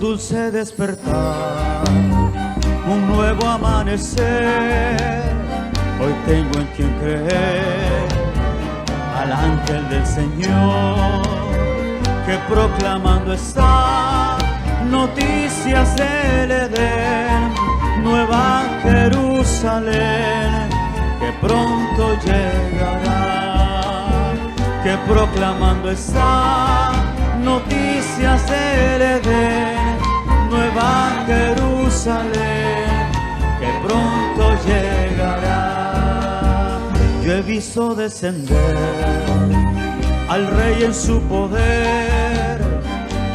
dulce despertar, un nuevo amanecer. Hoy tengo en quien creer, al ángel del Señor, que proclamando está noticias del Edén, Nueva Jerusalén, que pronto llegará, que proclamando está noticias del Edén, Nueva Jerusalén, que pronto llegará. Yo he visto descender al Rey en su poder,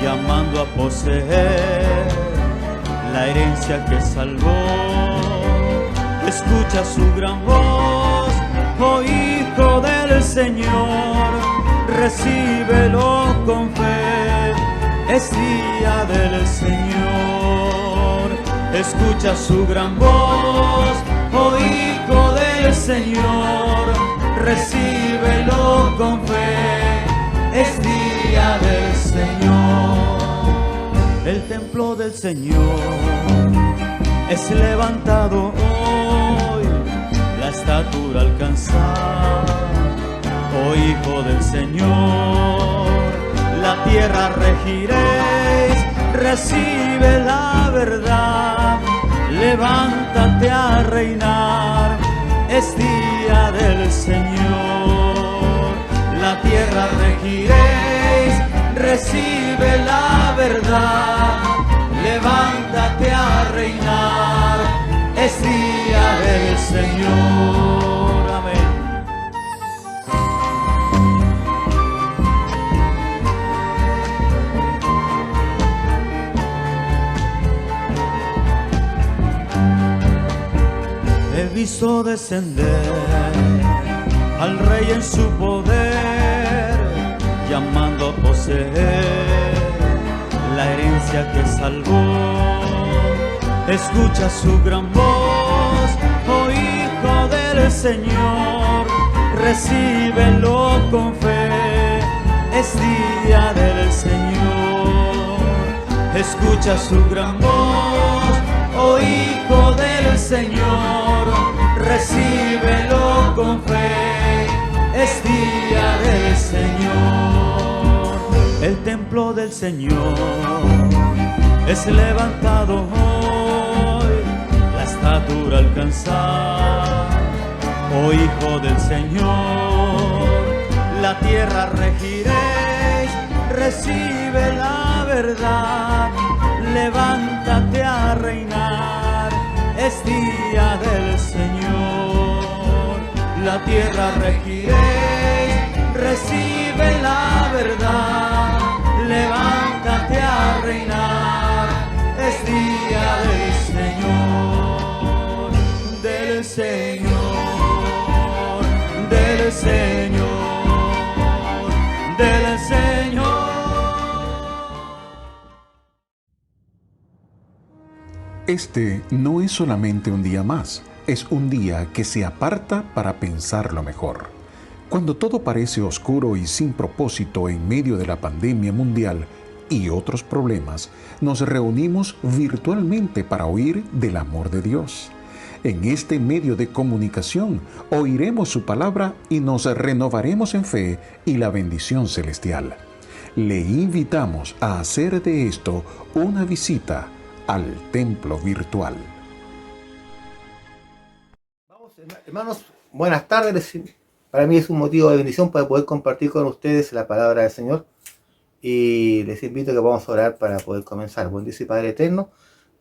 llamando a poseer la herencia que salvó. Escucha su gran voz, oh Hijo del Señor, recíbelo con fe, es día del Señor. Escucha su gran voz, oh Hijo del Señor, recíbelo con fe, es día del Señor. El templo del Señor es levantado hoy, la estatura alcanzar, oh Hijo del Señor. La tierra regiréis, recibe la verdad, levántate a reinar, es día del Señor. La tierra regiréis, recibe la verdad, levántate a reinar, es día del Señor. Amén. He visto descender al Rey en su poder, llamando a poseer la herencia que salvó. Escucha su gran voz, oh Hijo del Señor, recíbelo con fe, es día del Señor. Escucha su gran voz, oh Hijo del Señor, recíbelo con fe, es día del Señor. El templo del Señor es levantado hoy, la estatura alcanzar, oh Hijo del Señor. La tierra regiréis, recibe la verdad, levántate a reinar, es día del Señor. La tierra regiréis, recibe la verdad, levántate a reinar, es día del Señor, del Señor, del Señor, del Señor. Este no es solamente un día más, es un día que se aparta para pensarlo mejor. Cuando todo parece oscuro y sin propósito en medio de la pandemia mundial y otros problemas, nos reunimos virtualmente para oír del amor de Dios. En este medio de comunicación oiremos su palabra y nos renovaremos en fe y la bendición celestial. Le invitamos a hacer de esto una visita al templo virtual. Vamos, hermanos, buenas tardes. Para mí es un motivo de bendición para poder compartir con ustedes la palabra del Señor. Y les invito a que vamos a orar para poder comenzar. Buen Dios y Padre eterno,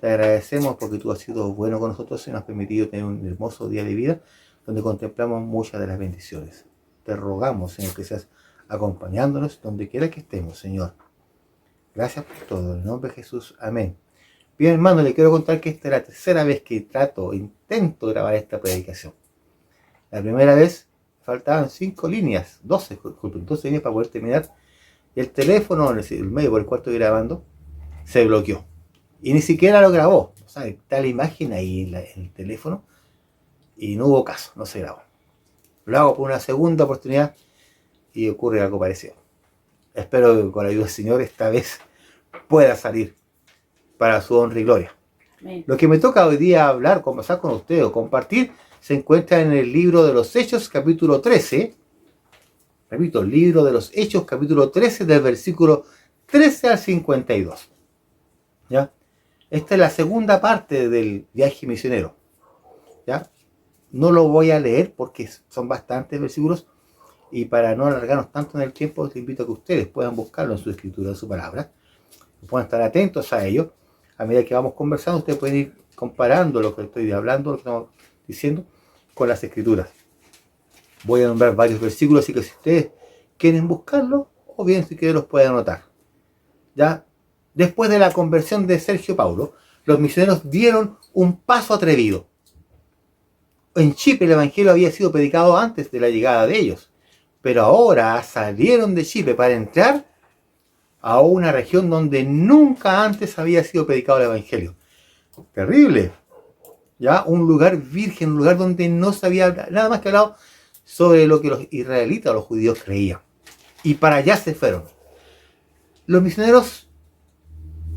te agradecemos porque tú has sido bueno con nosotros y nos has permitido tener un hermoso día de vida donde contemplamos muchas de las bendiciones. Te rogamos, Señor, que seas acompañándonos donde quiera que estemos, Señor. Gracias por todo. En el nombre de Jesús. Amén. Bien, hermano, le quiero contar que esta es la tercera vez que intento grabar esta predicación. La primera vez faltaban 5 líneas, 12 líneas para poder terminar. Y el teléfono, el medio por el cual estoy grabando, se bloqueó. Y ni siquiera lo grabó. O sea, está la imagen ahí en el teléfono y no hubo caso, no se grabó. Lo hago por una segunda oportunidad y ocurre algo parecido. Espero que con la ayuda del Señor esta vez pueda salir para su honra y gloria. Amén. Lo que me toca hoy día hablar, conversar con ustedes o compartir, se encuentra en el libro de los Hechos, capítulo 13. Repito, libro de los Hechos, capítulo 13, del versículo 13 al 52. ¿Ya? Esta es la segunda parte del viaje misionero. ¿Ya? No lo voy a leer porque son bastantes versículos y para no alargarnos tanto en el tiempo, les invito a que ustedes puedan buscarlo en su escritura, en su palabra, puedan estar atentos a ello. A medida que vamos conversando, ustedes pueden ir comparando lo que estoy hablando, lo que estamos diciendo, con las escrituras. Voy a nombrar varios versículos, así que si ustedes quieren buscarlo, o bien si quieren los pueden anotar. ¿Ya? Después de la conversión de Sergio Paulo, los misioneros dieron un paso atrevido. En Chipre el Evangelio había sido predicado antes de la llegada de ellos, pero ahora salieron de Chipre para entrar a una región donde nunca antes había sido predicado el Evangelio. Terrible. ¿Ya? Un lugar virgen, un lugar donde no se había nada más que hablado sobre lo que los israelitas o los judíos creían. Y para allá se fueron. Los misioneros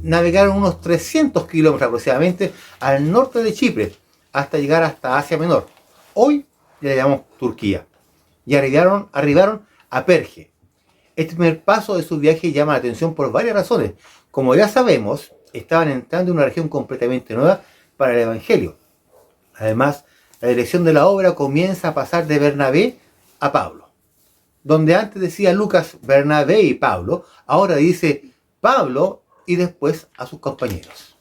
navegaron unos 300 kilómetros aproximadamente al norte de Chipre, hasta llegar hasta Asia Menor. Hoy le llamamos Turquía. Y arribaron a Perge. Este primer paso de su viaje llama la atención por varias razones. Como ya sabemos, estaban entrando en una región completamente nueva para el Evangelio. Además, la dirección de la obra comienza a pasar de Bernabé a Pablo. Donde antes decía Lucas Bernabé y Pablo, ahora dice Pablo y después a sus compañeros.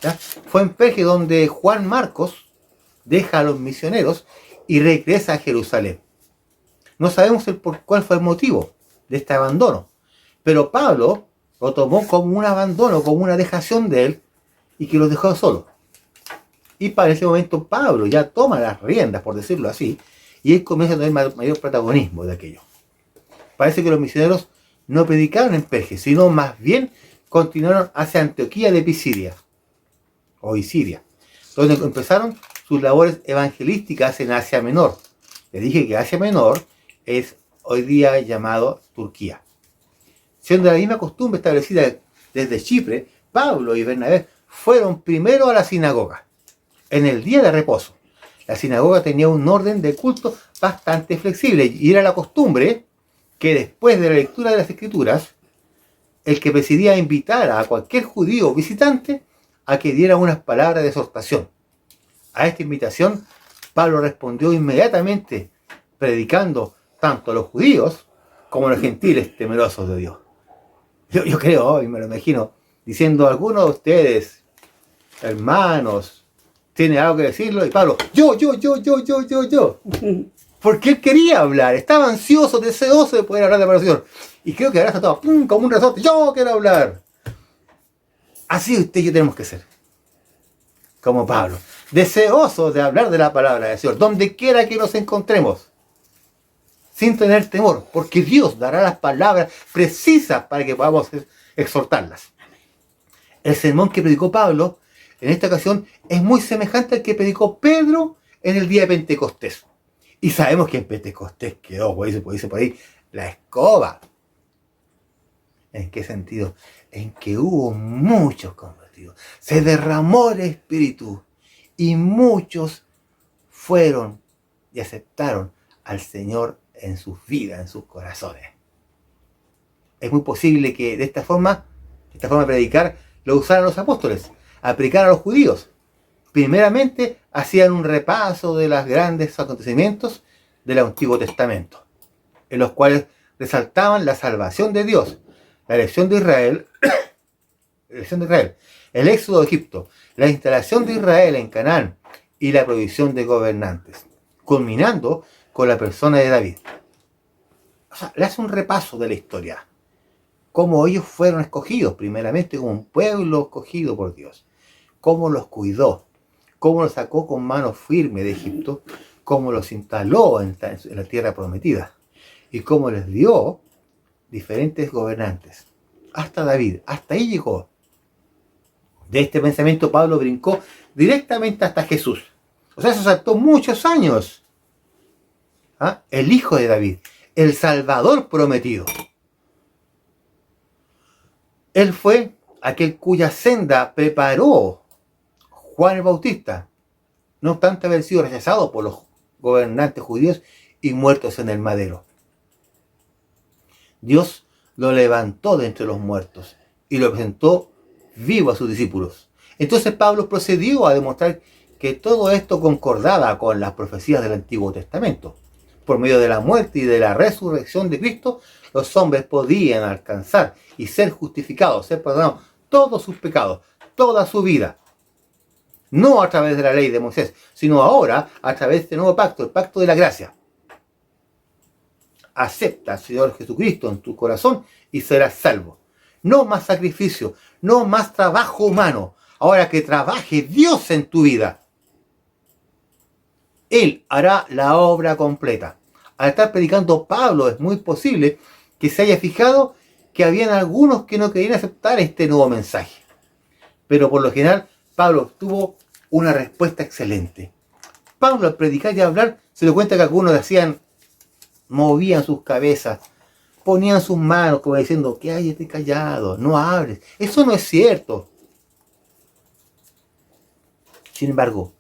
¿Ya? Fue en Perge donde Juan Marcos deja a los misioneros y regresa a Jerusalén. No sabemos cuál fue el motivo de este abandono, pero Pablo lo tomó como un abandono, como una dejación de él y que los dejó solos. Y para ese momento Pablo ya toma las riendas, por decirlo así, y él comienza a tener mayor protagonismo de aquello. Parece que los misioneros no predicaron en Perge, sino más bien continuaron hacia Antioquía de Pisidia, o Isidia, donde empezaron sus labores evangelísticas en Asia Menor. Les dije que Asia Menor es hoy día llamado Turquía. Siendo la misma costumbre establecida desde Chipre, Pablo y Bernabé fueron primero a la sinagoga, en el día de reposo. La sinagoga tenía un orden de culto bastante flexible y era la costumbre que después de la lectura de las Escrituras, el que presidía invitara a cualquier judío o visitante a que diera unas palabras de exhortación. A esta invitación, Pablo respondió inmediatamente, predicando tanto a los judíos como a los gentiles temerosos de Dios. Yo creo, y me lo imagino, diciendo a algunos de ustedes, hermanos, tiene algo que decirlo, y Pablo, yo. Porque él quería hablar, estaba ansioso, deseoso de poder hablar de la Señor. Y creo que ahora está todo como un resorte, yo quiero hablar. Así usted y yo tenemos que ser, como Pablo, deseosos de hablar de la palabra del Señor, donde quiera que nos encontremos, sin tener temor, porque Dios dará las palabras precisas para que podamos exhortarlas. El sermón que predicó Pablo en esta ocasión es muy semejante al que predicó Pedro en el día de Pentecostés. Y sabemos que en Pentecostés quedó, pues dice por ahí, la escoba. ¿En qué sentido? En que hubo muchos convertidos. Se derramó el Espíritu y muchos fueron y aceptaron al Señor en sus vidas, en sus corazones. Es muy posible que de esta forma de predicar, lo usaran los apóstoles, aplicar a los judíos. Primeramente, hacían un repaso de los grandes acontecimientos del Antiguo Testamento, en los cuales resaltaban la salvación de Dios, la elección de Israel, el éxodo de Egipto, la instalación de Israel en Canaán y la provisión de gobernantes, culminando con la persona de David. O sea, le hace un repaso de la historia, cómo ellos fueron escogidos, primeramente como un pueblo escogido por Dios, cómo los cuidó, cómo los sacó con mano firme de Egipto, cómo los instaló en la tierra prometida y cómo les dio diferentes gobernantes, hasta David, hasta ahí llegó. De este pensamiento Pablo brincó directamente hasta Jesús. O sea, se saltó muchos años. El hijo de David, el Salvador prometido. Él fue aquel cuya senda preparó Juan el Bautista, no obstante haber sido rechazado por los gobernantes judíos y muertos en el madero. Dios lo levantó de entre los muertos y lo presentó vivo a sus discípulos. Entonces Pablo procedió a demostrar que todo esto concordaba con las profecías del Antiguo Testamento. Por medio de la muerte y de la resurrección de Cristo, los hombres podían alcanzar y ser justificados, ser perdonados todos sus pecados, toda su vida. No a través de la ley de Moisés, sino ahora a través de este nuevo pacto, el pacto de la gracia. Acepta al Señor Jesucristo en tu corazón y serás salvo. No más sacrificio, no más trabajo humano. Ahora que trabaje Dios en tu vida, Él hará la obra completa. Al estar predicando Pablo, es muy posible que se haya fijado que habían algunos que no querían aceptar este nuevo mensaje. Pero por lo general, Pablo obtuvo una respuesta excelente. Pablo, al predicar y hablar, se dio cuenta que algunos movían sus cabezas, ponían sus manos como diciendo, cállate callado, no hables. Eso no es cierto. Sin embargo,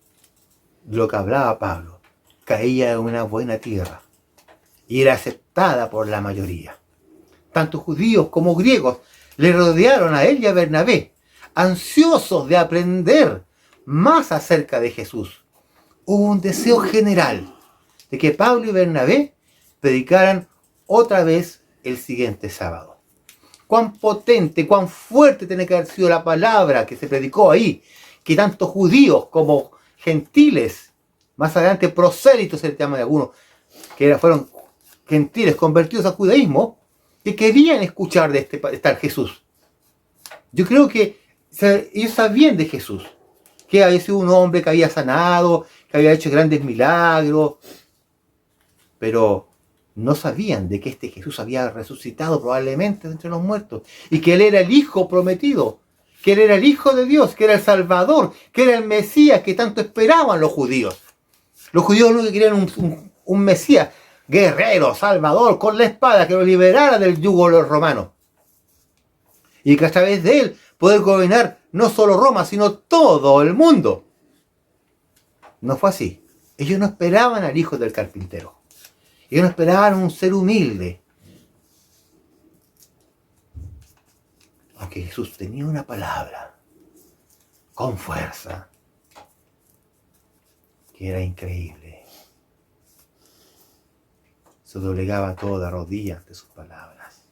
lo que hablaba Pablo caía en una buena tierra y era aceptada por la mayoría. Tanto judíos como griegos le rodearon a él y a Bernabé, ansiosos de aprender más acerca de Jesús. Hubo un deseo general de que Pablo y Bernabé predicaran otra vez el siguiente sábado. Cuán potente, cuán fuerte tiene que haber sido la palabra que se predicó ahí, que tanto judíos como gentiles, más adelante prosélitos se les llama de algunos, que fueron gentiles convertidos al judaísmo, que querían escuchar de tal Jesús. Yo creo que ellos sabían de Jesús, que había sido un hombre que había sanado, que había hecho grandes milagros, pero no sabían de que este Jesús había resucitado probablemente de entre los muertos y que Él era el Hijo prometido, que Él era el Hijo de Dios, que era el Salvador, que era el Mesías que tanto esperaban los judíos. Los judíos lo que querían un Mesías guerrero, salvador, con la espada, que lo liberara del yugo de los romanos. Y que a través de Él poder gobernar no solo Roma, sino todo el mundo. No fue así. Ellos no esperaban al hijo del carpintero. Ellos no esperaban un ser humilde. Aunque Jesús tenía una palabra con fuerza que era increíble. Se doblegaba toda rodilla ante sus palabras.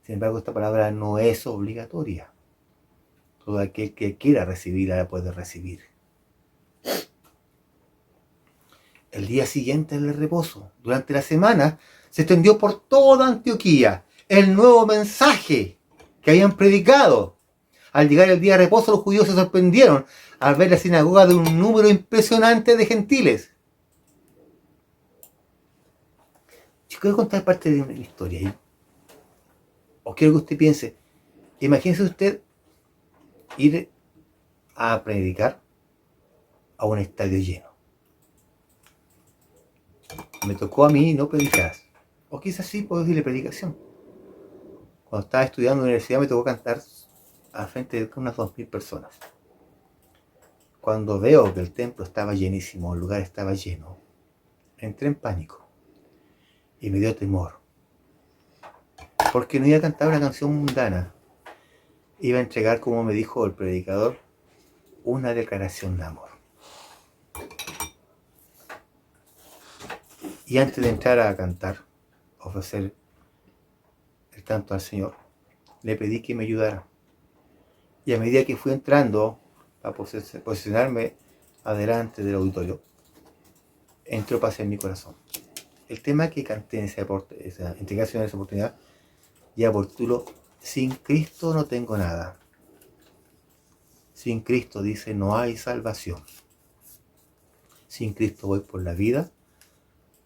Sin embargo, esta palabra no es obligatoria. Todo aquel que quiera recibirla la puede recibir. El día siguiente del reposo, durante la semana, se extendió por toda Antioquía el nuevo mensaje que habían predicado. Al llegar el día de reposo, los judíos se sorprendieron al ver la sinagoga de un número impresionante de gentiles. Yo quiero contar parte de una historia ahí. Os quiero que usted piense, imagínese usted ir a predicar a un estadio lleno. Me tocó a mí no predicar, o quizás sí puedo decirle predicación. Cuando estaba estudiando en la universidad me tocó cantar al frente de unas 2000 personas. Cuando veo que el templo estaba llenísimo, el lugar estaba lleno, entré en pánico y me dio temor. Porque no iba a cantar una canción mundana. Iba a entregar, como me dijo el predicador, una declaración de amor. Y antes de entrar a cantar, ofrecer el canto al Señor, le pedí que me ayudara. Y a medida que fui entrando a posicionarme adelante del auditorio, entró paz en mi corazón. El tema que canté en esa entregación, en esa oportunidad, ya por título, sin Cristo no tengo nada. Sin Cristo, dice, no hay salvación. Sin Cristo voy por la vida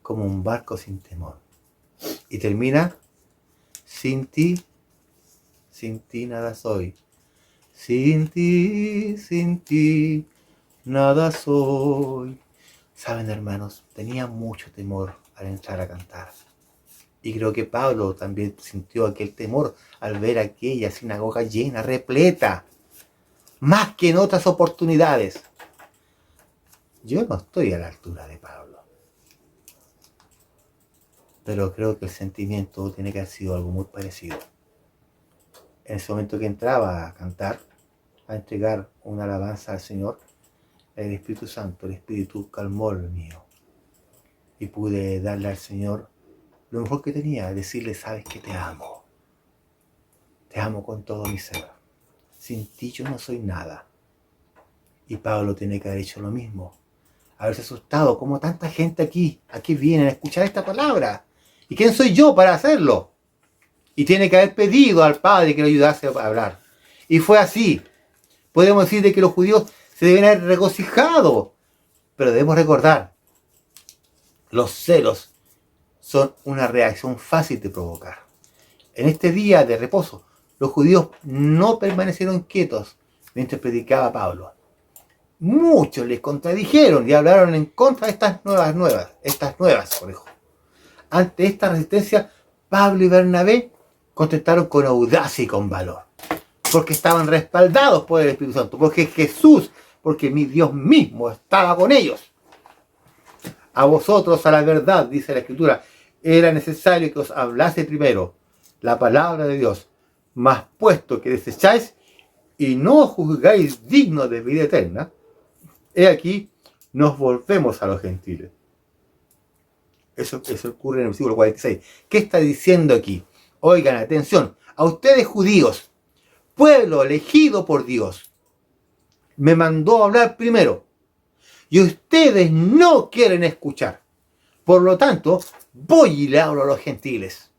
como un barco sin temor. Y termina, sin ti nada soy. Sin ti, nada soy. Saben, hermanos, tenía mucho temor al entrar a cantar. Y creo que Pablo también sintió aquel temor al ver aquella sinagoga llena, repleta, más que en otras oportunidades. Yo no estoy a la altura de Pablo, pero creo que el sentimiento tiene que haber sido algo muy parecido. En ese momento que entraba a cantar, a entregar una alabanza al Señor, el Espíritu Santo, el Espíritu calmó el mío. Y pude darle al Señor lo mejor que tenía, decirle, sabes que te amo. Te amo con todo mi ser. Sin ti yo no soy nada. Y Pablo tiene que haber hecho lo mismo. Haberse asustado, como tanta gente aquí viene a escuchar esta palabra. ¿Y quién soy yo para hacerlo? Y tiene que haber pedido al Padre que lo ayudase a hablar. Y fue así. Podemos decir de que los judíos se deben haber regocijado. Pero debemos recordar, los celos son una reacción fácil de provocar. En este día de reposo, los judíos no permanecieron quietos mientras predicaba Pablo. Muchos les contradijeron y hablaron en contra de estas nuevas. Ante esta resistencia, Pablo y Bernabé contestaron con audacia y con valor. Porque estaban respaldados por el Espíritu Santo. Porque mi Dios mismo estaba con ellos. A vosotros, a la verdad, dice la Escritura, era necesario que os hablase primero la palabra de Dios, mas puesto que desecháis y no juzgáis digno de vida eterna, he aquí, nos volvemos a los gentiles. Eso ocurre en el versículo 46. ¿Qué está diciendo aquí? Oigan, atención, a ustedes judíos, pueblo elegido por Dios, me mandó a hablar primero, y ustedes no quieren escuchar. Por lo tanto, voy y le hablo a los gentiles.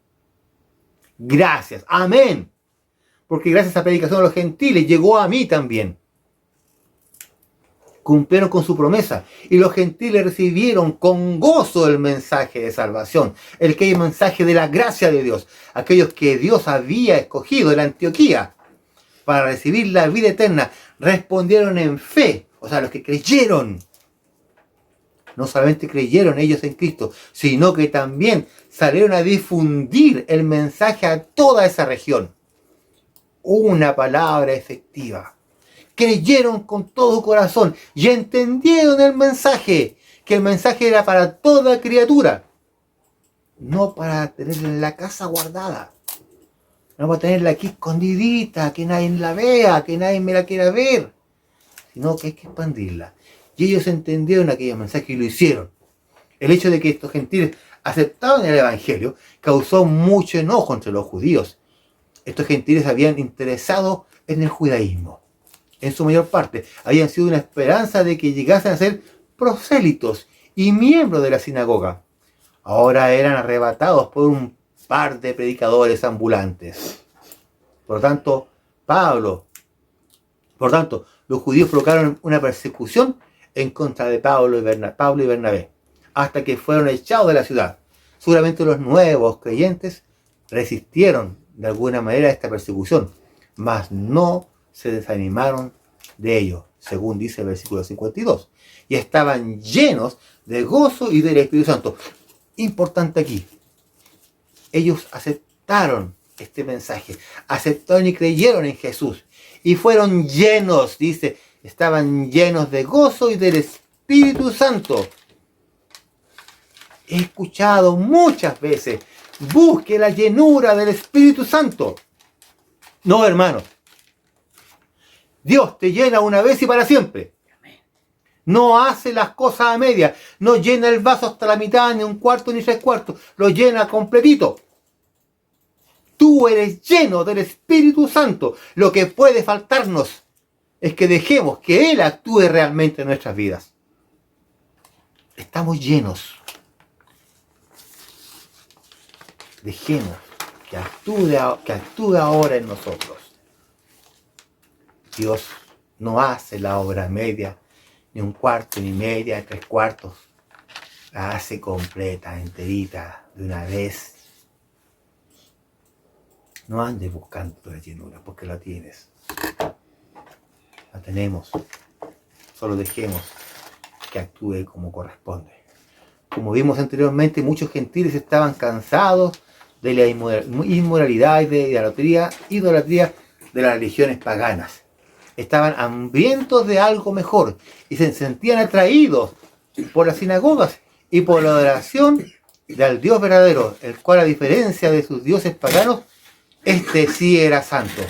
Gracias, amén. Porque gracias a la predicación de los gentiles llegó a mí también. Cumplieron con su promesa y los gentiles recibieron con gozo el mensaje de salvación, el mensaje de la gracia de Dios, aquellos que Dios había escogido en Antioquía para recibir la vida eterna, respondieron en fe, o sea, los que creyeron. No solamente creyeron ellos en Cristo, sino que también salieron a difundir el mensaje a toda esa región. Una palabra efectiva. Creyeron con todo su corazón y entendieron el mensaje, que el mensaje era para toda criatura, no para tenerla en la casa guardada, no para tenerla aquí escondidita, que nadie la vea, que nadie me la quiera ver, sino que hay que expandirla. Y ellos entendieron aquellos mensajes y lo hicieron. El hecho de que estos gentiles aceptaban el Evangelio causó mucho enojo entre los judíos. Estos gentiles habían interesado en el judaísmo. En su mayor parte, habían sido una esperanza de que llegasen a ser prosélitos y miembros de la sinagoga. Ahora eran arrebatados por un par de predicadores ambulantes. Por tanto, los judíos provocaron una persecución en contra de Pablo y Bernabé, hasta que fueron echados de la ciudad. Seguramente los nuevos creyentes resistieron de alguna manera a esta persecución, mas no se desanimaron de ello, según dice el versículo 52, y estaban llenos de gozo y del Espíritu Santo. Importante aquí, ellos aceptaron este mensaje, aceptaron y creyeron en Jesús, y fueron llenos, dice, estaban llenos de gozo y del Espíritu Santo. He escuchado muchas veces, busque la llenura del Espíritu Santo. No, hermano. Dios te llena una vez y para siempre. No hace las cosas a medias. No llena el vaso hasta la mitad, ni un cuarto, ni 3/4. Lo llena completito. Tú eres lleno del Espíritu Santo. Lo que puede faltarnos es que dejemos que Él actúe realmente en nuestras vidas. Estamos llenos. Dejemos que actúe ahora en nosotros. Dios no hace la obra media, ni un cuarto, ni media, ni 3/4. La hace completa, enterita, de una vez. No andes buscando la llenura, porque la tienes. La tenemos. Solo dejemos que actúe como corresponde. Como vimos anteriormente, muchos gentiles estaban cansados de la inmoralidad y de idolatría de las religiones paganas. Estaban hambrientos de algo mejor y se sentían atraídos por las sinagogas y por la adoración del Dios verdadero, el cual, a diferencia de sus dioses paganos, este sí era santo.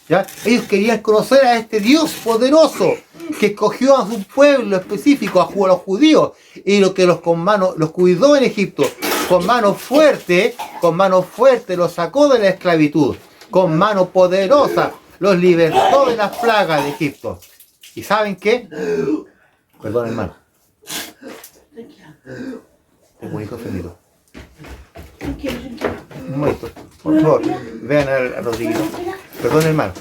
¿Ya? Ellos querían conocer a este Dios poderoso que escogió a su pueblo específico, a los judíos, y los cuidó en Egipto. Con mano fuerte los sacó de la esclavitud. Con mano poderosa los libertó de las plagas de Egipto. ¿Y saben qué? Perdón, hermano. Tengo un hijo ofendido. Un momento, por favor, vean a Rodriguito. Perdón, hermano.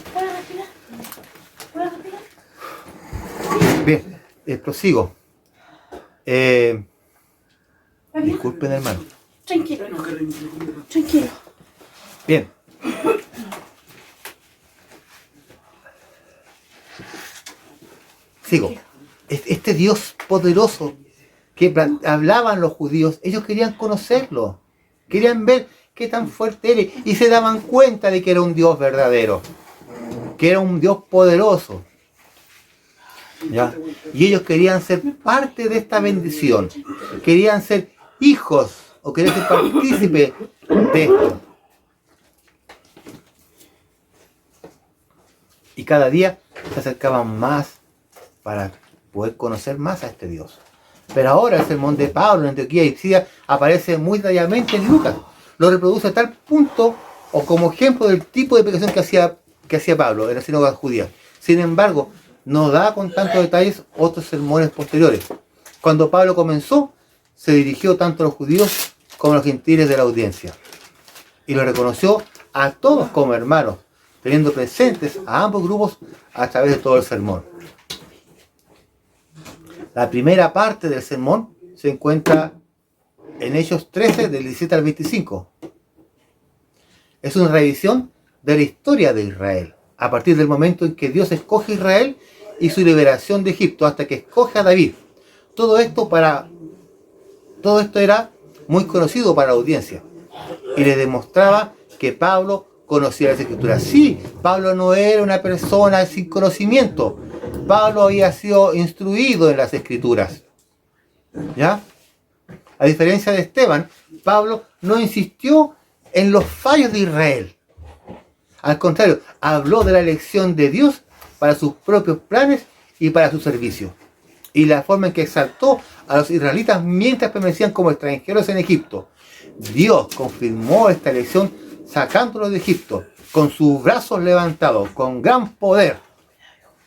Bien, prosigo. Disculpen, hermano. Tranquilo. Tranquilo. Bien. Sigo. Este Dios poderoso que hablaban los judíos, ellos querían conocerlo. Querían ver qué tan fuerte era y se daban cuenta de que era un Dios verdadero, que era un Dios poderoso. ¿Ya? Y ellos querían ser parte de esta bendición, querían ser hijos o querían ser partícipes de esto. Y cada día se acercaban más para poder conocer más a este Dios. Pero ahora el sermón de Pablo en Antioquía y Pisidia aparece muy detalladamente en Lucas. Lo reproduce a tal punto o como ejemplo del tipo de predicación que hacía Pablo en la sinagoga judía. Sin embargo, no da con tantos detalles otros sermones posteriores. Cuando Pablo comenzó, se dirigió tanto a los judíos como a los gentiles de la audiencia. Y lo reconoció a todos como hermanos, teniendo presentes a ambos grupos a través de todo el sermón. La primera parte del sermón se encuentra en Hechos 13, del 17 al 25. Es una revisión de la historia de Israel, a partir del momento en que Dios escoge a Israel y su liberación de Egipto, hasta que escoge a David. Todo esto era muy conocido para la audiencia y le demostraba que Pablo conocía las Escrituras. Sí, Pablo no era una persona sin conocimiento. Pablo había sido instruido en las Escrituras. ¿Ya? A diferencia de Esteban, Pablo no insistió en los fallos de Israel. Al contrario, habló de la elección de Dios para sus propios planes y para su servicio. Y la forma en que exaltó a los israelitas mientras permanecían como extranjeros en Egipto. Dios confirmó esta elección sacándolos de Egipto con sus brazos levantados, con gran poder.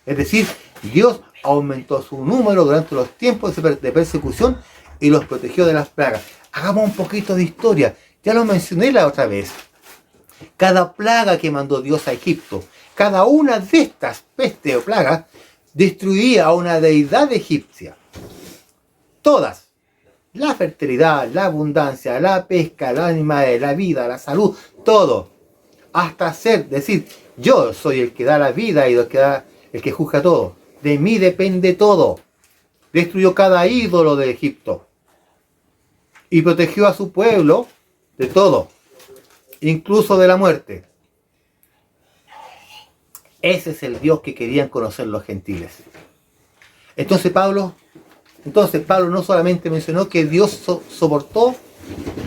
Es decir, Dios aumentó su número durante los tiempos de persecución y los protegió de las plagas. Hagamos un poquito de historia. Ya lo mencioné la otra vez. Cada plaga que mandó Dios a Egipto, cada una de estas pestes o plagas, destruía a una deidad egipcia. Todas. La fertilidad, la abundancia, la pesca, los animales, la vida, la salud, todo. Hasta decir, yo soy el que da la vida y el que juzga todo. De mí depende todo. Destruyó cada ídolo de Egipto. Y protegió a su pueblo de todo, incluso de la muerte. Ese es el Dios que querían conocer los gentiles. Entonces Pablo no solamente mencionó que Dios soportó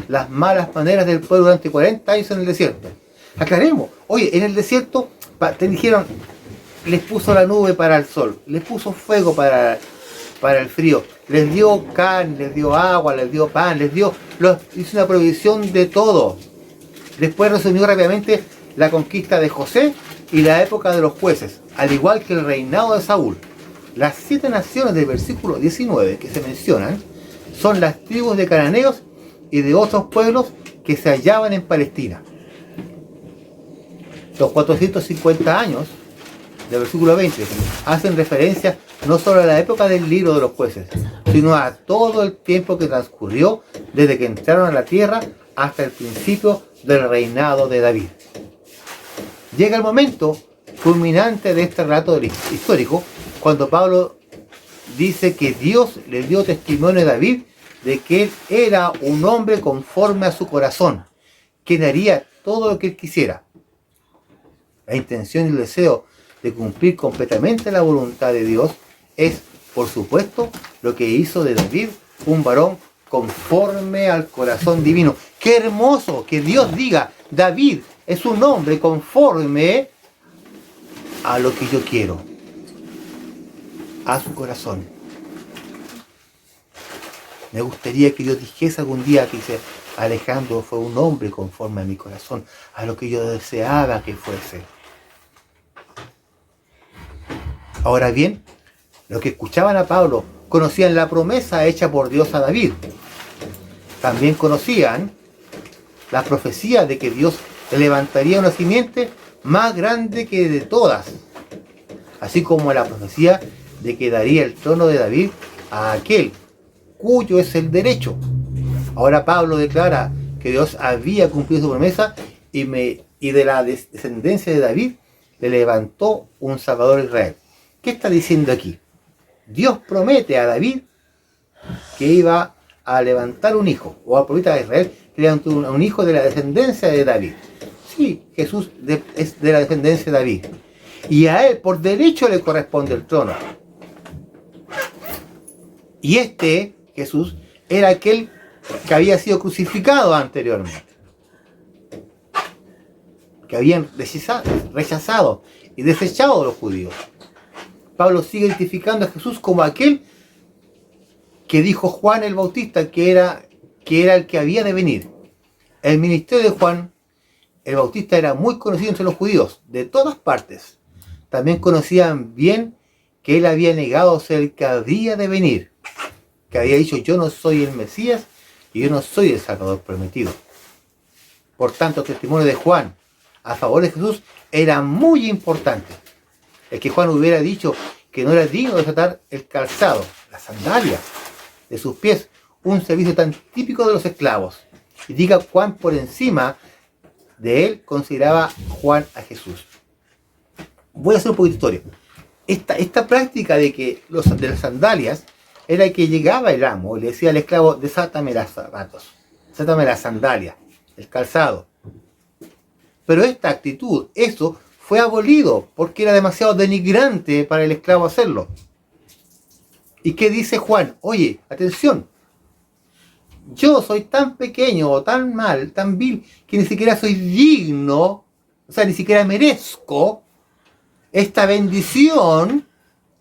las malas maneras del pueblo durante 40 años en el desierto. Aclaremos, oye, en el desierto te dijeron, les puso la nube para el sol, les puso fuego para el frío, les dio carne, les dio agua, les dio pan, hizo una provisión de todo. Después resumió rápidamente la conquista de José y la época de los jueces, al igual que el reinado de Saúl. Las 7 naciones del versículo 19 que se mencionan son las tribus de cananeos y de otros pueblos que se hallaban en Palestina. Los 450 años del versículo 20 hacen referencia no solo a la época del libro de los jueces, sino a todo el tiempo que transcurrió desde que entraron a la tierra hasta el principio del reinado de David. Llega el momento culminante de este relato histórico, cuando Pablo dice que Dios le dio testimonio a David de que él era un hombre conforme a su corazón, quien haría todo lo que él quisiera. La intención y el deseo de cumplir completamente la voluntad de Dios es, por supuesto, lo que hizo de David un varón conforme al corazón divino. ¡Qué hermoso que Dios diga! David es un hombre conforme a lo que yo quiero, a su corazón. Me gustaría que Dios dijese algún día que dice, Alejandro fue un hombre conforme a mi corazón, a lo que yo deseaba que fuese. Ahora bien, los que escuchaban a Pablo conocían la promesa hecha por Dios a David. También conocían la profecía de que Dios le levantaría una simiente más grande que de todas, así como la profecía de que daría el trono de David a aquel cuyo es el derecho. Ahora Pablo declara que Dios había cumplido su promesa y de la descendencia de David le levantó un Salvador a Israel. ¿Qué está diciendo aquí? Dios promete a David que iba a levantar un hijo, o al profeta de Israel que levantó un hijo de la descendencia de David. Sí, Jesús es de la descendencia de David. Y a él por derecho le corresponde el trono. Y Jesús, era aquel que había sido crucificado anteriormente, que habían rechazado y desechado a los judíos. Pablo sigue identificando a Jesús como aquel que dijo Juan el Bautista que era el que había de venir. El ministerio de Juan el Bautista era muy conocido entre los judíos de todas partes. También conocían bien que él había negado ser el que habría de venir, que había dicho, yo no soy el Mesías y yo no soy el Salvador prometido. Por tanto, el testimonio de Juan a favor de Jesús era muy importante. El que Juan hubiera dicho que no era digno de desatar el calzado, las sandalias de sus pies, un servicio tan típico de los esclavos, y diga cuán por encima de él consideraba Juan a Jesús. Voy a hacer un poquito de historia. Esta práctica de las sandalias era que llegaba el amo y le decía al esclavo, desátame los zapatos, desátame las sandalias, el calzado. Pero esta actitud, eso fue abolido porque era demasiado denigrante para el esclavo hacerlo. ¿Y qué dice Juan? Oye, atención, yo soy tan pequeño o tan mal, tan vil, que ni siquiera soy digno, o sea, ni siquiera merezco esta bendición,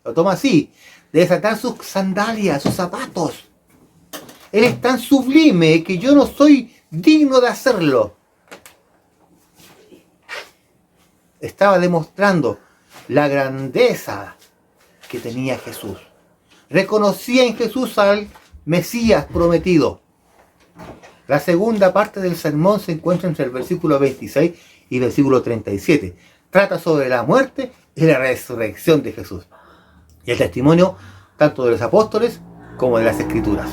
lo toma así, de desatar sus sandalias, sus zapatos. Él es tan sublime que yo no soy digno de hacerlo. Estaba demostrando la grandeza que tenía Jesús. Reconocía en Jesús al Mesías prometido. La segunda parte del sermón se encuentra entre el versículo 26 y el versículo 37. Trata sobre la muerte y la resurrección de Jesús. Y el testimonio tanto de los apóstoles como de las Escrituras.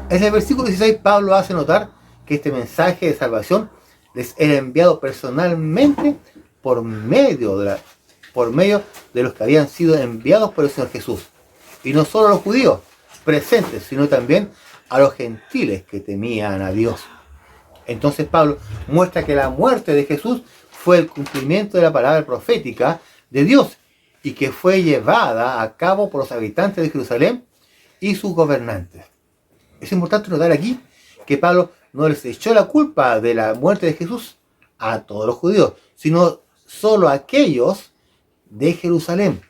En el versículo 16 Pablo hace notar que este mensaje de salvación les era enviado personalmente por medio de los que habían sido enviados por el Señor Jesús. Y no solo a los judíos presentes, sino también a los gentiles que temían a Dios. Entonces Pablo muestra que la muerte de Jesús fue el cumplimiento de la palabra profética de Dios y que fue llevada a cabo por los habitantes de Jerusalén y sus gobernantes. Es importante notar aquí que Pablo no les echó la culpa de la muerte de Jesús a todos los judíos, sino solo a aquellos de Jerusalén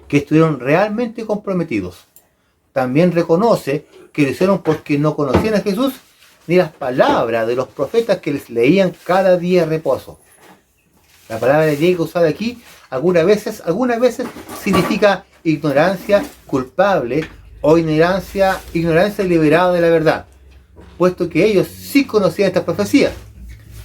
que estuvieron realmente comprometidos. También reconoce que lo hicieron porque no conocían a Jesús ni las palabras de los profetas que les leían cada día de reposo. La palabra griega usada aquí algunas veces significa ignorancia culpable o ignorancia deliberada de la verdad, puesto que ellos sí conocían estas profecías.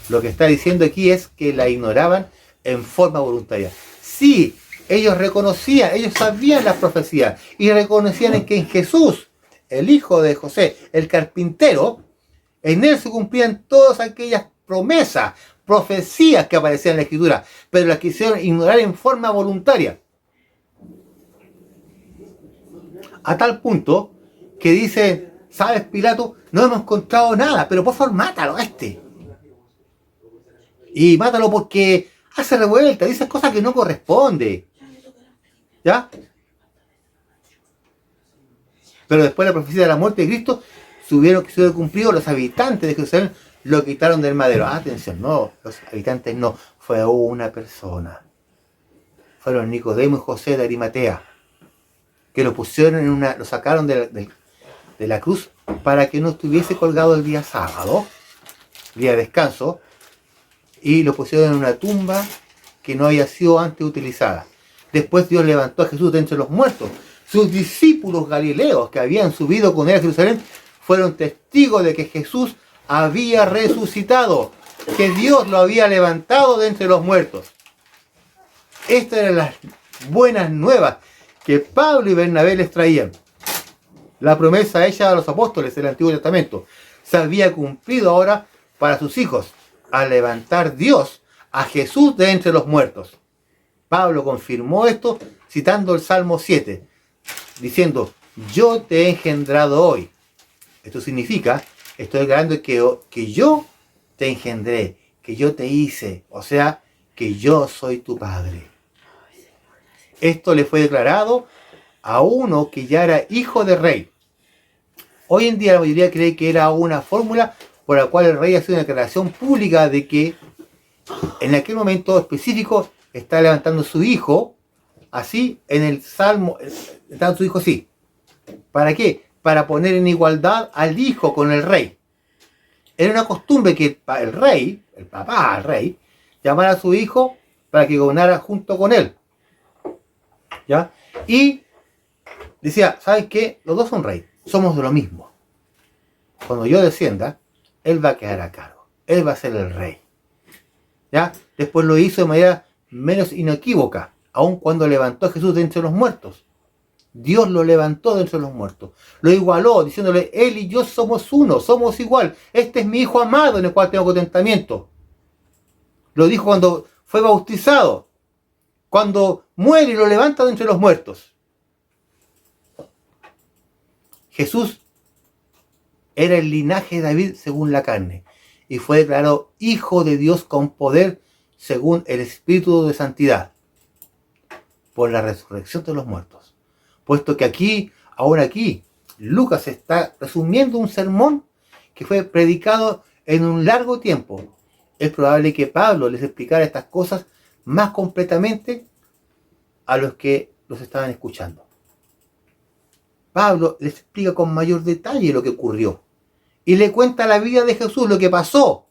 Lo que está diciendo aquí es que la ignoraban en forma voluntaria. Sí, ellos reconocían, ellos sabían las profecías y reconocían que en Jesús, el hijo de José, el carpintero, en él se cumplían todas aquellas promesas, profecías que aparecían en la Escritura, pero las quisieron ignorar en forma voluntaria. A tal punto que dice ¿sabes, Pilato? No hemos encontrado nada, pero por favor mátalo a este. Y mátalo porque hace revuelta, dice cosas que no corresponde. ¿Ya? Pero después de la profecía de la muerte de Cristo, se hubieron cumplido, los habitantes de Jerusalén lo quitaron del madero. Atención, no, los habitantes no, fue una persona. Fueron Nicodemo y José de Arimatea, que lo pusieron lo sacaron de la cruz para que no estuviese colgado el día sábado, día de descanso, y lo pusieron en una tumba que no había sido antes utilizada. Después Dios levantó a Jesús de entre los muertos. Sus discípulos galileos que habían subido con él a Jerusalén fueron testigos de que Jesús había resucitado, que Dios lo había levantado de entre los muertos. Estas eran las buenas nuevas que Pablo y Bernabé les traían. La promesa hecha a los apóstoles del Antiguo Testamento se había cumplido ahora para sus hijos, al levantar Dios a Jesús de entre los muertos. Pablo confirmó esto citando el Salmo 7, diciendo, yo te he engendrado hoy. Esto significa, estoy declarando que yo te engendré, que yo te hice, o sea, que yo soy tu padre. Esto le fue declarado a uno que ya era hijo de rey. Hoy en día la mayoría cree que era una fórmula por la cual el rey hacía una declaración pública de que en aquel momento específico está levantando su hijo, así en el Salmo, está su hijo así. ¿Para qué? Para poner en igualdad al hijo con el rey. Era una costumbre que el rey, el papá, el rey, llamara a su hijo para que gobernara junto con él. ¿Ya? Y decía, ¿sabes qué? Los dos son rey, somos de lo mismo. Cuando yo descienda, él va a quedar a cargo, él va a ser el rey. ¿Ya? Después lo hizo de manera menos inequívoca, aun cuando levantó a Jesús de entre los muertos. Dios lo levantó de entre los muertos, lo igualó, diciéndole, él y yo somos uno, somos igual, este es mi hijo amado en el cual tengo contentamiento. Lo dijo cuando fue bautizado, cuando muere y lo levanta de entre los muertos. Jesús era el linaje de David según la carne y fue declarado hijo de Dios con poder según el Espíritu de santidad por la resurrección de los muertos. Puesto que aquí, ahora aquí, Lucas está resumiendo un sermón que fue predicado en un largo tiempo. Es probable que Pablo les explicara estas cosas más completamente a los que los estaban escuchando. Pablo les explica con mayor detalle lo que ocurrió y le cuenta la vida de Jesús, lo que pasó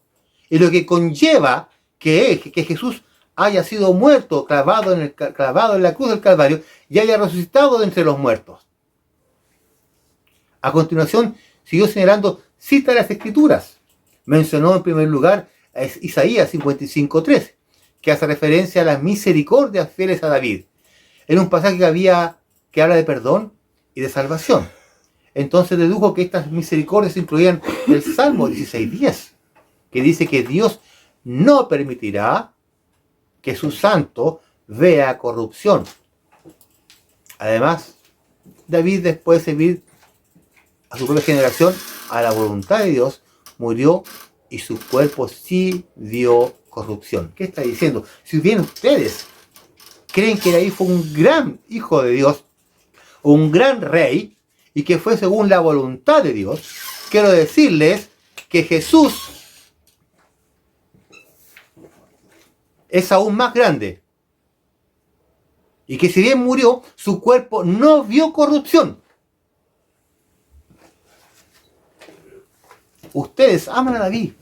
y lo que conlleva que Jesús haya sido muerto, clavado en la cruz del Calvario y haya resucitado de entre los muertos. A continuación siguió señalando citas de las Escrituras. Mencionó en primer lugar a Isaías 55:3, que hace referencia a las misericordias fieles a David. Era un pasaje que habla de perdón y de salvación. Entonces dedujo que estas misericordias incluían el Salmo 16:10, que dice que Dios no permitirá que su santo vea corrupción. Además, David, después de servir a su propia generación, a la voluntad de Dios, murió y su cuerpo sí vio corrupción. ¿Qué está diciendo? Si bien ustedes creen que David fue un gran hijo de Dios, un gran rey, y que fue según la voluntad de Dios, quiero decirles que Jesús es aún más grande. Y que si bien murió, su cuerpo no vio corrupción. Ustedes aman a David,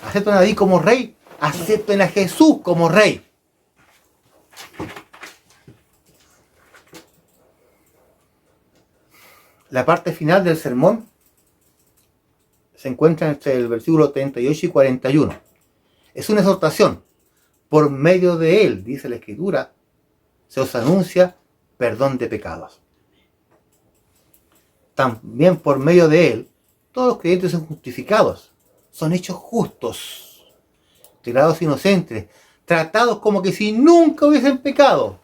aceptan a David como rey, acepten a Jesús como rey. La parte final del sermón se encuentra entre el versículo 38 y 41. Es una exhortación. Por medio de él, dice la Escritura, se os anuncia perdón de pecados. También por medio de él, todos los creyentes son justificados, son hechos justos, declarados inocentes, tratados como que si nunca hubiesen pecado,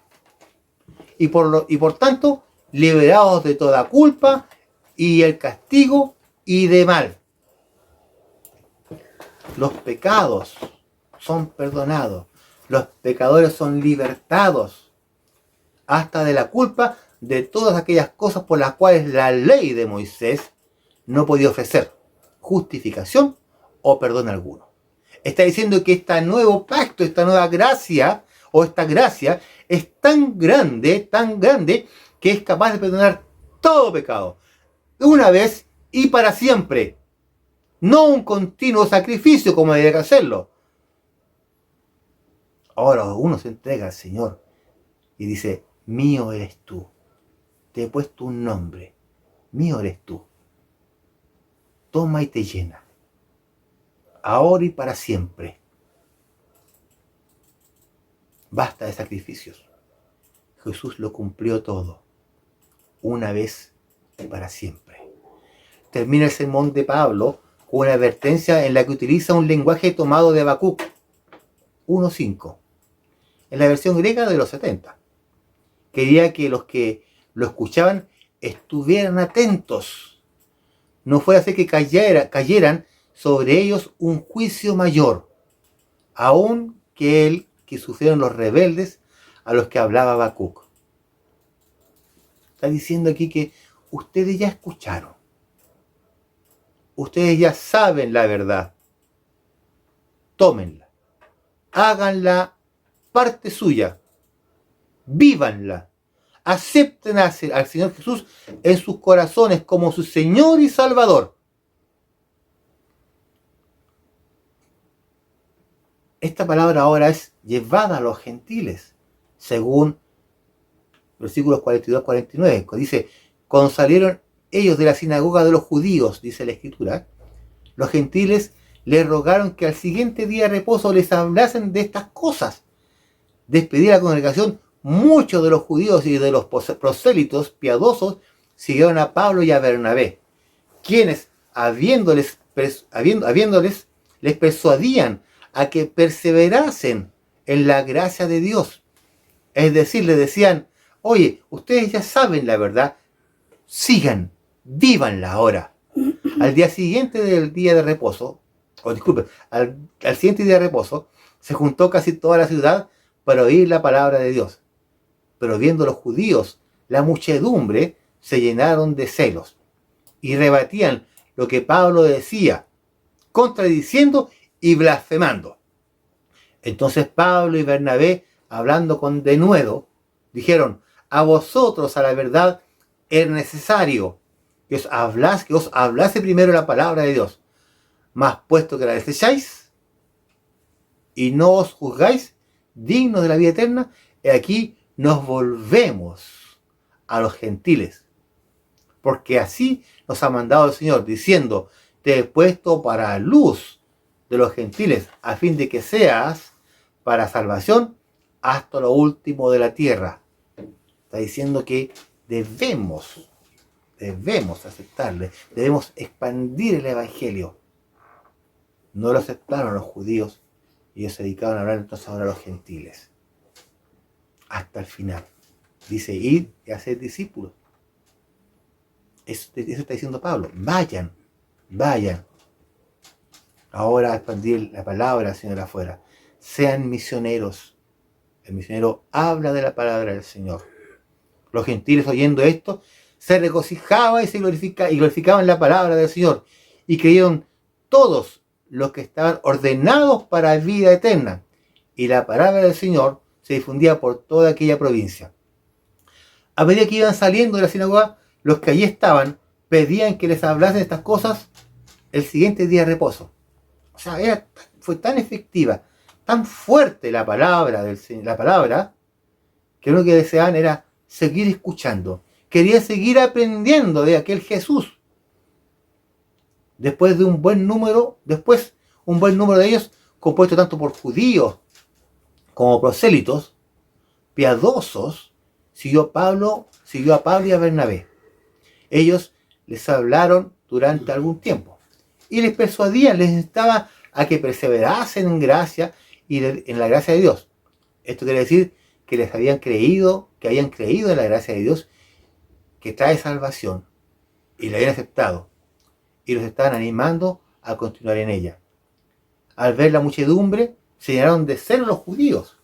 y por tanto, liberados de toda culpa y el castigo y de mal. Los pecados son perdonados. Los pecadores son libertados hasta de la culpa de todas aquellas cosas por las cuales la ley de Moisés no podía ofrecer justificación o perdón alguno. Está diciendo que este nuevo pacto, esta nueva gracia, o esta gracia, es tan grande, que es capaz de perdonar todo pecado, una vez y para siempre. No un continuo sacrificio como debería que hacerlo. Ahora uno se entrega al Señor y dice, mío eres tú. Te he puesto un nombre. Mío eres tú. Toma y te llena. Ahora y para siempre. Basta de sacrificios. Jesús lo cumplió todo. Una vez y para siempre. Termina el sermón de Pablo con una advertencia en la que utiliza un lenguaje tomado de Habacuc 1.5. En la versión griega de los 70. Quería que los que lo escuchaban estuvieran atentos. No fuera a ser que cayeran sobre ellos un juicio mayor, aún que el que sufrieron los rebeldes a los que hablaba Habacuc. Está diciendo aquí que ustedes ya escucharon. Ustedes ya saben la verdad. Tómenla. Háganla parte suya. Vívanla. Acepten al Señor Jesús en sus corazones como su Señor y Salvador. Esta palabra ahora es llevada a los gentiles, según versículos 42-49. Dice, cuando salieron ellos de la sinagoga de los judíos, dice la Escritura, los gentiles les rogaron que al siguiente día de reposo les hablasen de estas cosas. Despedida la congregación, muchos de los judíos y de los prosélitos piadosos siguieron a Pablo y a Bernabé, quienes, habiéndoles les persuadían a que perseverasen en la gracia de Dios. Es decir, les decían, oye, ustedes ya saben la verdad, sigan, vívanla ahora. Al día siguiente del día de reposo, al siguiente día de reposo, se juntó casi toda la ciudad para oír la palabra de Dios. Pero viendo los judíos la muchedumbre, se llenaron de celos y rebatían lo que Pablo decía, contradiciendo y blasfemando. Entonces Pablo y Bernabé, hablando con denuedo, dijeron, a vosotros a la verdad es necesario que os hablase primero la palabra de Dios, mas puesto que la desecháis y no os juzgáis dignos de la vida eterna, he aquí nos volvemos a los gentiles, porque así nos ha mandado el Señor, diciendo, te he puesto para luz de los gentiles, a fin de que seas para salvación hasta lo último de la tierra. Está diciendo que debemos aceptarle, debemos expandir el evangelio. No lo aceptaron los judíos y ellos se dedicaron a hablar entonces ahora a los gentiles. Hasta el final. Dice, ir y hacer discípulos. Eso está diciendo Pablo. Vayan. Ahora a expandir la palabra del Señor afuera. Sean misioneros. El misionero habla de la palabra del Señor. Los gentiles, oyendo esto, se regocijaban y glorificaban la palabra del Señor. Y creyeron todos los que estaban ordenados para vida eterna. Y la palabra del Señor se difundía por toda aquella provincia. A medida que iban saliendo de la sinagoga, los que allí estaban pedían que les hablasen estas cosas el siguiente día de reposo. O sea, fue tan efectiva, tan fuerte la palabra, que lo que deseaban era seguir escuchando. Querían seguir aprendiendo de aquel Jesús. Después un buen número de ellos, compuesto tanto por judíos como prosélitos, piadosos, siguió a Pablo y a Bernabé. Ellos les hablaron durante algún tiempo y les persuadían, les instaba a que perseverasen en gracia y en la gracia de Dios. Esto quiere decir que habían creído en la gracia de Dios que trae salvación y la habían aceptado. y los estaban animando a continuar en ella. Al ver la muchedumbre, se llenaron de celo los judíos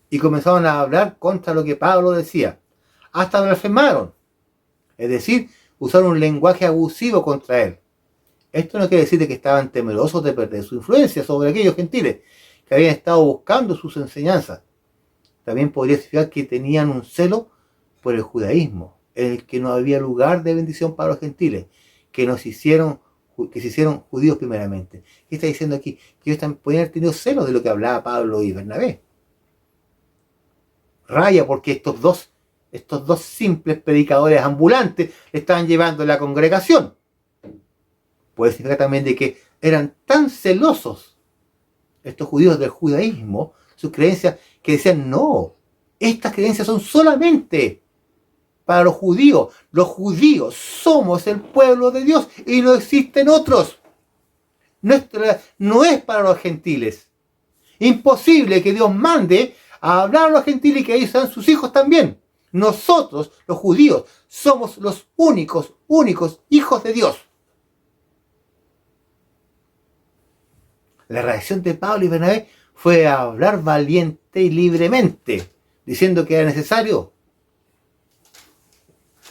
y comenzaron a hablar contra lo que Pablo decía. Hasta blasfemaron, es decir, usaron un lenguaje abusivo contra él. Esto no quiere decir de que estaban temerosos de perder su influencia sobre aquellos gentiles que habían estado buscando sus enseñanzas. También podría significar que tenían un celo por el judaísmo, en el que no había lugar de bendición para los gentiles, que se hicieron judíos primeramente. ¿Qué está diciendo aquí? Que ellos podían haber tenido celo de lo que hablaba Pablo y Bernabé. Raya porque estos dos simples predicadores ambulantes le estaban llevando a la congregación. Puede significar también de que eran tan celosos estos judíos del judaísmo, sus creencias, que decían, no, estas creencias son solamente para los judíos. Los judíos somos el pueblo de Dios y no existen otros. No es para los gentiles. Imposible que Dios mande a hablar a los gentiles y que ellos sean sus hijos también. Nosotros, los judíos, somos los únicos hijos de Dios. La reacción de Pablo y Bernabé fue a hablar valiente y libremente, diciendo que era necesario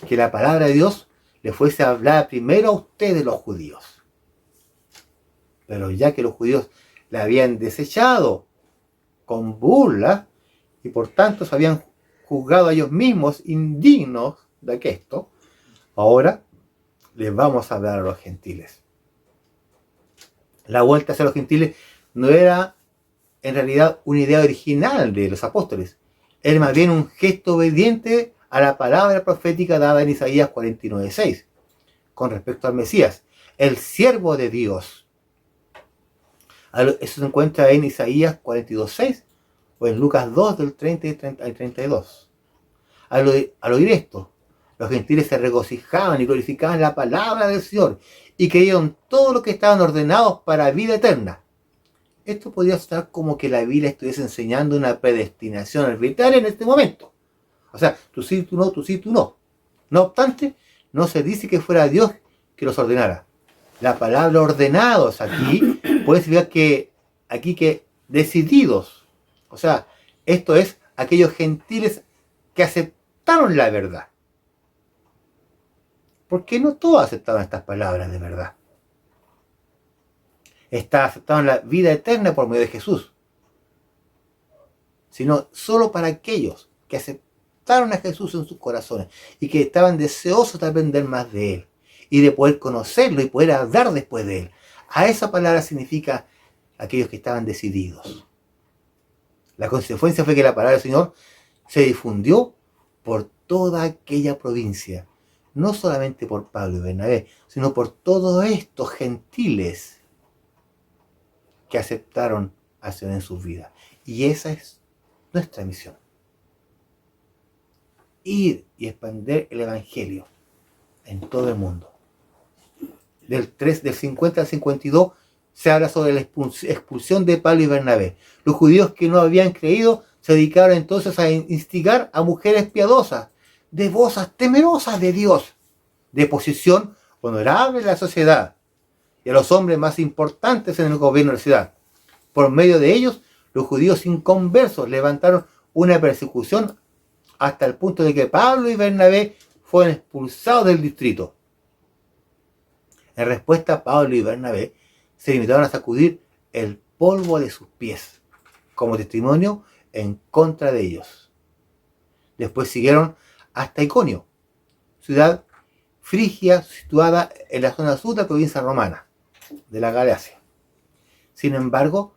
que la palabra de Dios le fuese a hablar primero a ustedes los judíos. Pero ya que los judíos la habían desechado con burla y por tanto se habían juzgado a ellos mismos indignos de esto, ahora les vamos a hablar a los gentiles. La vuelta hacia los gentiles no era en realidad una idea original de los apóstoles, era más bien un gesto obediente a la palabra profética dada en Isaías 49:6 con respecto al Mesías, el siervo de Dios. Eso se encuentra en Isaías 42:6 o en Lucas 2 del 30 al 32. Al oír esto, los gentiles se regocijaban y glorificaban la palabra del Señor y creyeron todo lo que estaban ordenados para vida eterna. Esto podría estar como que la Biblia estuviese enseñando una predestinación arbitraria en este momento. O sea, tú sí, tú no, tú sí, tú no. No obstante, no se dice que fuera Dios que los ordenara. La palabra ordenados aquí puede significar que decididos. O sea, esto es aquellos gentiles que aceptaron la verdad. Porque no todos aceptaban estas palabras de verdad. Aceptaban la vida eterna por medio de Jesús. Sino solo para aquellos que aceptaron a Jesús en sus corazones y que estaban deseosos de aprender más de Él y de poder conocerlo y poder hablar después de Él. A esa palabra significa aquellos que estaban decididos. La consecuencia fue que la palabra del Señor se difundió por toda aquella provincia. No solamente por Pablo y Bernabé, sino por todos estos gentiles que aceptaron al Señor en sus vidas. Y esa es nuestra misión. Ir y expandir el Evangelio en todo el mundo. Del 50 al 52 se habla sobre la expulsión de Pablo y Bernabé. Los judíos que no habían creído se dedicaron entonces a instigar a mujeres piadosas, devosas, temerosas de Dios, de posición honorable en la sociedad, y a los hombres más importantes en el gobierno de la ciudad. Por medio de ellos, los judíos inconversos levantaron una persecución hasta el punto de que Pablo y Bernabé fueron expulsados del distrito. En respuesta, Pablo y Bernabé se limitaron a sacudir el polvo de sus pies como testimonio en contra de ellos. Después siguieron hasta Iconio, ciudad frigia situada en la zona sur de la provincia romana de la Galacia. Sin embargo,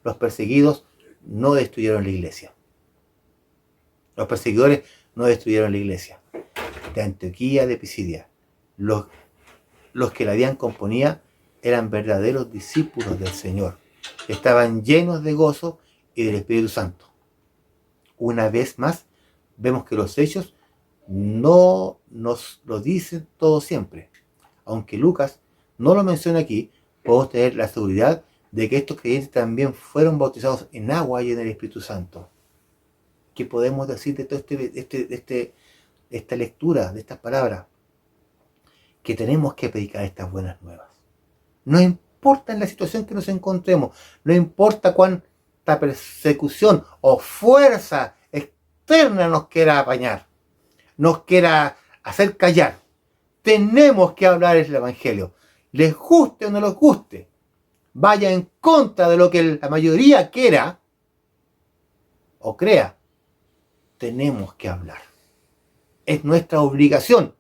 los perseguidos no destruyeron la iglesia. Los perseguidores no destruyeron la iglesia de Antioquía de Pisidia. Los que la habían componía eran verdaderos discípulos del Señor. Estaban llenos de gozo y del Espíritu Santo. Una vez más, vemos que los hechos no nos lo dicen todo siempre. Aunque Lucas no lo menciona aquí, podemos tener la seguridad de que estos creyentes también fueron bautizados en agua y en el Espíritu Santo. ¿Qué podemos decir de todo esta lectura, de estas palabras? Que tenemos que predicar estas buenas nuevas. No importa en la situación que nos encontremos, no importa cuánta persecución o fuerza externa nos quiera apañar, nos quiera hacer callar. Tenemos que hablar el Evangelio. Les guste o no les guste, vaya en contra de lo que la mayoría quiera o crea, tenemos que hablar. Es nuestra obligación.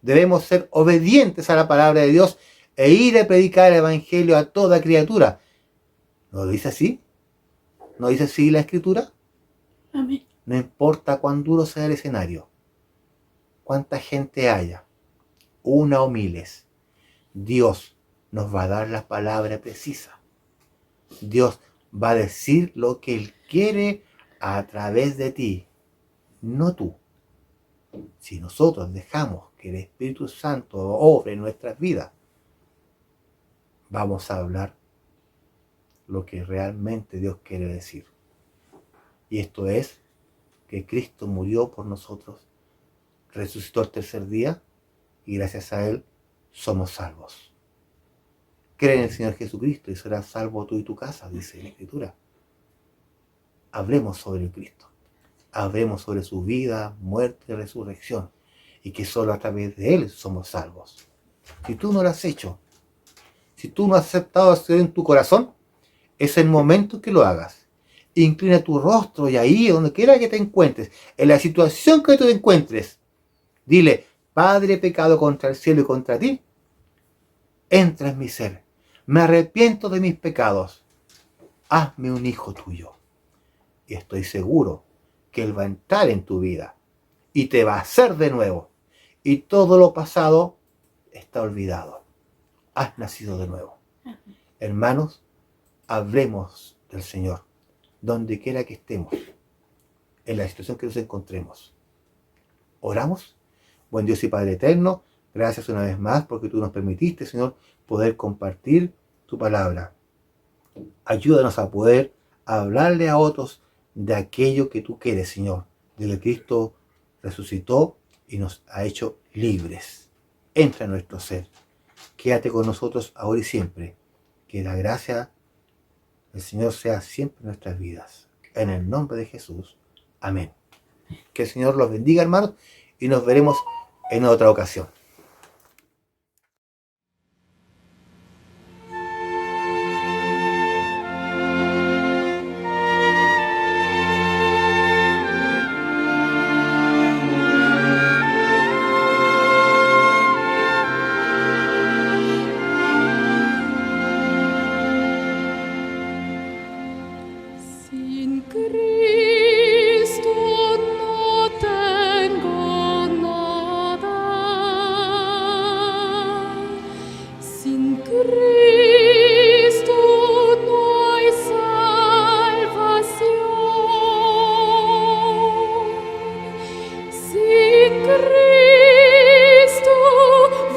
Debemos ser obedientes a la palabra de Dios e ir a predicar el Evangelio a toda criatura. ¿No dice así? ¿No dice así la Escritura? Amén. No importa cuán duro sea el escenario, cuánta gente haya, una o miles, Dios nos va a dar la palabra precisa. Dios va a decir lo que Él quiere a través de ti, no tú. Si nosotros dejamos que el Espíritu Santo obre en nuestras vidas, vamos a hablar lo que realmente Dios quiere decir. Y esto es que Cristo murió por nosotros, resucitó el tercer día y gracias a Él somos salvos. Cree en el Señor Jesucristo y serás salvo tú y tu casa, dice la Escritura. Hablemos sobre el Cristo. Hablemos sobre su vida, muerte y resurrección. Y que solo a través de Él somos salvos. Si tú no lo has hecho, si tú no has aceptado hacer en tu corazón, es el momento que lo hagas. Inclina tu rostro y ahí, donde quiera que te encuentres, en la situación que tú te encuentres, dile: Padre, he pecado contra el cielo y contra ti. Entra en mi ser. Me arrepiento de mis pecados. Hazme un hijo tuyo. Y estoy seguro que Él va a entrar en tu vida y te va a hacer de nuevo. Y todo lo pasado está olvidado. Has nacido de nuevo. Hermanos, hablemos del Señor, donde quiera que estemos, en la situación que nos encontremos. ¿Oramos? Buen Dios y Padre eterno, gracias una vez más porque tú nos permitiste, Señor, poder compartir tu palabra. Ayúdanos a poder hablarle a otros de aquello que tú quieres, Señor, de que Cristo resucitó y nos ha hecho libres. Entra en nuestro ser. Quédate con nosotros ahora y siempre. Que la gracia del Señor sea siempre en nuestras vidas. En el nombre de Jesús. Amén. Que el Señor los bendiga, hermanos, y nos veremos en otra ocasión. Sin Cristo no tengo nada. Sin Cristo no hay salvación. Sin Cristo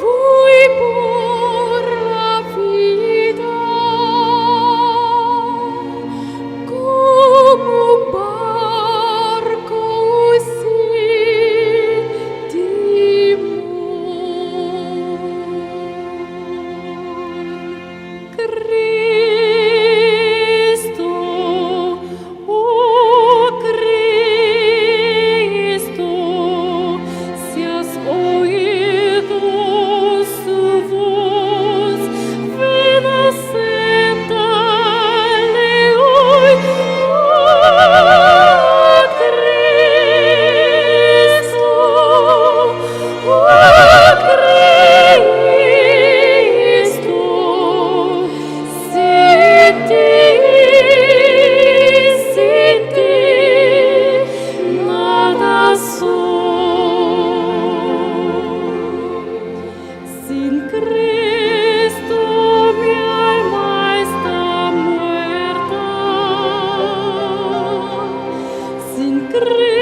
voy por la vida. Como un barco sin timón. Cristo, oh Cristo, si has oído su voz, ven a sentarle hoy. Oh Cristo, sin ti, nada soy. Sin Cristo mi alma está muerta. Sin Cristo